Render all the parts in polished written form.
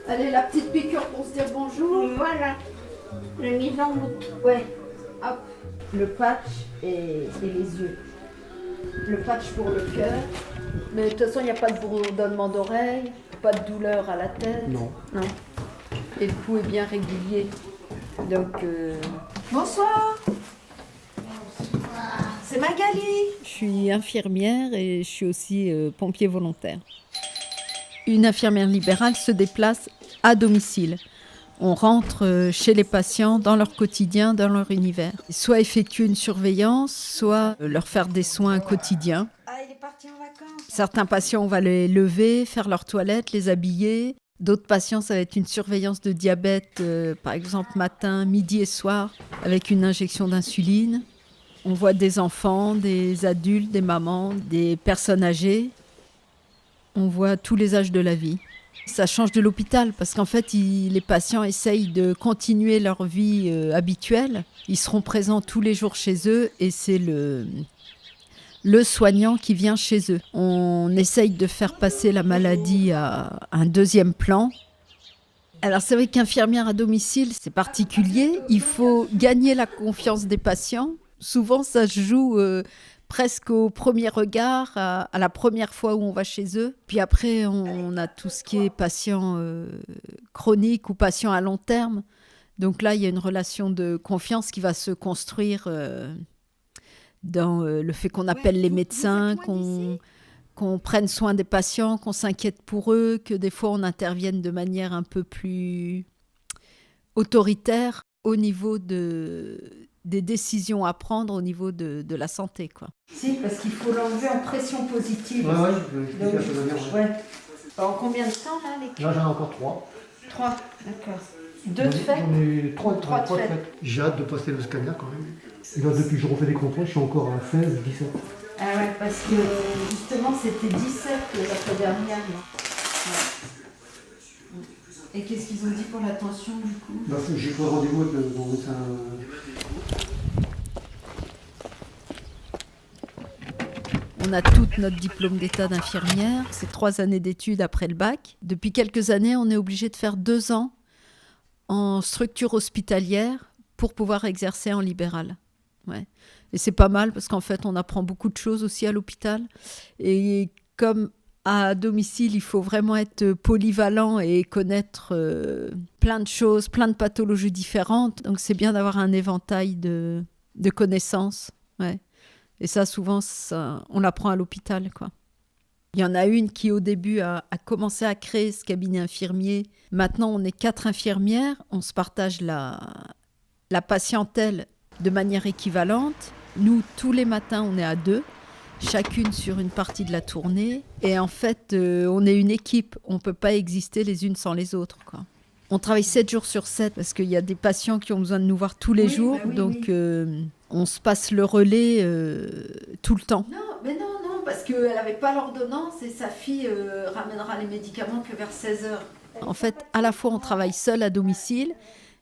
Allez, la petite piqûre pour se dire bonjour. Voilà, la mise en route. Ouais, hop, le patch et les yeux. Le patch pour le cœur. Mais de toute façon, il n'y a pas de bourdonnement d'oreille, pas de douleur à la tête. Non. Non. Et le pouls est bien régulier. Donc, bonsoir. C'est Magali. Je suis infirmière et je suis aussi pompier volontaire. Une infirmière libérale se déplace à domicile. On rentre chez les patients dans leur quotidien, dans leur univers. Soit effectuer une surveillance, soit leur faire des soins quotidiens. Ah, il est parti en vacances. Certains patients, on va les lever, faire leur toilette, les habiller. D'autres patients, ça va être une surveillance de diabète, par exemple matin, midi et soir, avec une injection d'insuline. On voit des enfants, des adultes, des mamans, des personnes âgées. On voit tous les âges de la vie. Ça change de l'hôpital parce qu'en fait, les patients essayent de continuer leur vie habituelle. Ils seront présents tous les jours chez eux et c'est le soignant qui vient chez eux. On essaye de faire passer la maladie à un deuxième plan. Alors c'est vrai qu'infirmière à domicile, c'est particulier. Il faut gagner la confiance des patients. Souvent, ça se joue presque au premier regard, à la première fois où on va chez eux. Puis après, on a tout ce qui est patient chronique ou patient à long terme. Donc là, il y a une relation de confiance qui va se construire dans le fait qu'on appelle les médecins, qu'on prenne soin des patients, qu'on s'inquiète pour eux, que des fois on intervienne de manière un peu plus autoritaire au niveau des décisions à prendre au niveau de la santé, quoi. Si, parce qu'il faut l'enlever en pression positive. Ouais, je vais expliquer la chose à dire. Ouais. En combien de temps, là, les Là, j'en ai encore 3. 3, d'accord. 2 de fait. J'en ai 3 Trois de fait. J'ai hâte de passer le scanner quand même. Et là, depuis que je refais des contrôles, je suis encore à 16, 17. Ah ouais, parce que justement, c'était 17 la fois dernière. Ouais. Et qu'est-ce qu'ils ont dit pour la tension, du coup? Bah, j'ai pris rendez-vous avec mon médecin. On a toute notre diplôme d'état d'infirmière. C'est 3 années d'études après le bac. Depuis quelques années, on est obligé de faire 2 ans en structure hospitalière pour pouvoir exercer en libéral. Ouais. Et c'est pas mal parce qu'en fait, on apprend beaucoup de choses aussi à l'hôpital. Et comme à domicile, il faut vraiment être polyvalent et connaître plein de choses, plein de pathologies différentes. Donc, c'est bien d'avoir un éventail de connaissances. Ouais. Et ça, souvent, on l'apprend à l'hôpital, quoi. Il y en a une qui, au début, a commencé à créer ce cabinet infirmier. Maintenant, on est 4 infirmières. On se partage la patientèle de manière équivalente. Nous, tous les matins, on est à 2, chacune sur une partie de la tournée. Et en fait, on est une équipe. On ne peut pas exister les unes sans les autres, quoi. On travaille 7 jours sur 7 parce qu'il y a des patients qui ont besoin de nous voir tous les jours. Bah oui, donc, on se passe le relais tout le temps. Non, mais non, parce qu'elle n'avait pas l'ordonnance et sa fille ramènera les médicaments que vers 16 heures. En fait, à la fois, on travaille seul à domicile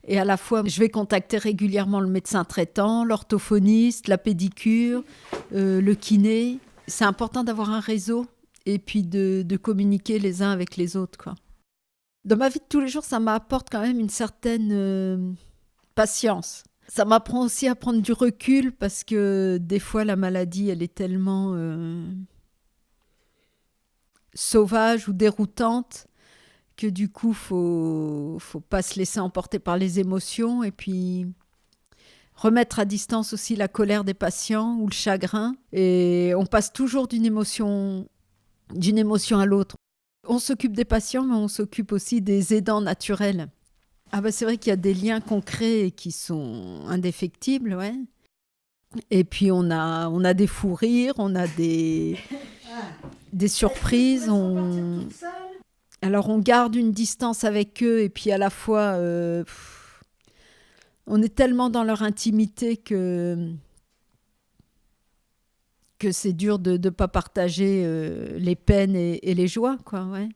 et à la fois, je vais contacter régulièrement le médecin traitant, l'orthophoniste, la pédicure, le kiné. C'est important d'avoir un réseau et puis de communiquer les uns avec les autres, quoi. Dans ma vie de tous les jours, ça m'apporte quand même une certaine patience. Ça m'apprend aussi à prendre du recul parce que des fois, la maladie, elle est tellement sauvage ou déroutante que du coup, faut pas se laisser emporter par les émotions et puis remettre à distance aussi la colère des patients ou le chagrin. Et on passe toujours d'une émotion à l'autre. On s'occupe des patients, mais on s'occupe aussi des aidants naturels. Ah bah c'est vrai qu'il y a des liens concrets qui sont indéfectibles, ouais. Et puis on a des fous rires, on a des surprises. Alors on garde une distance avec eux et puis à la fois on est tellement dans leur intimité que c'est dur de ne pas partager les peines et les joies, quoi, ouais.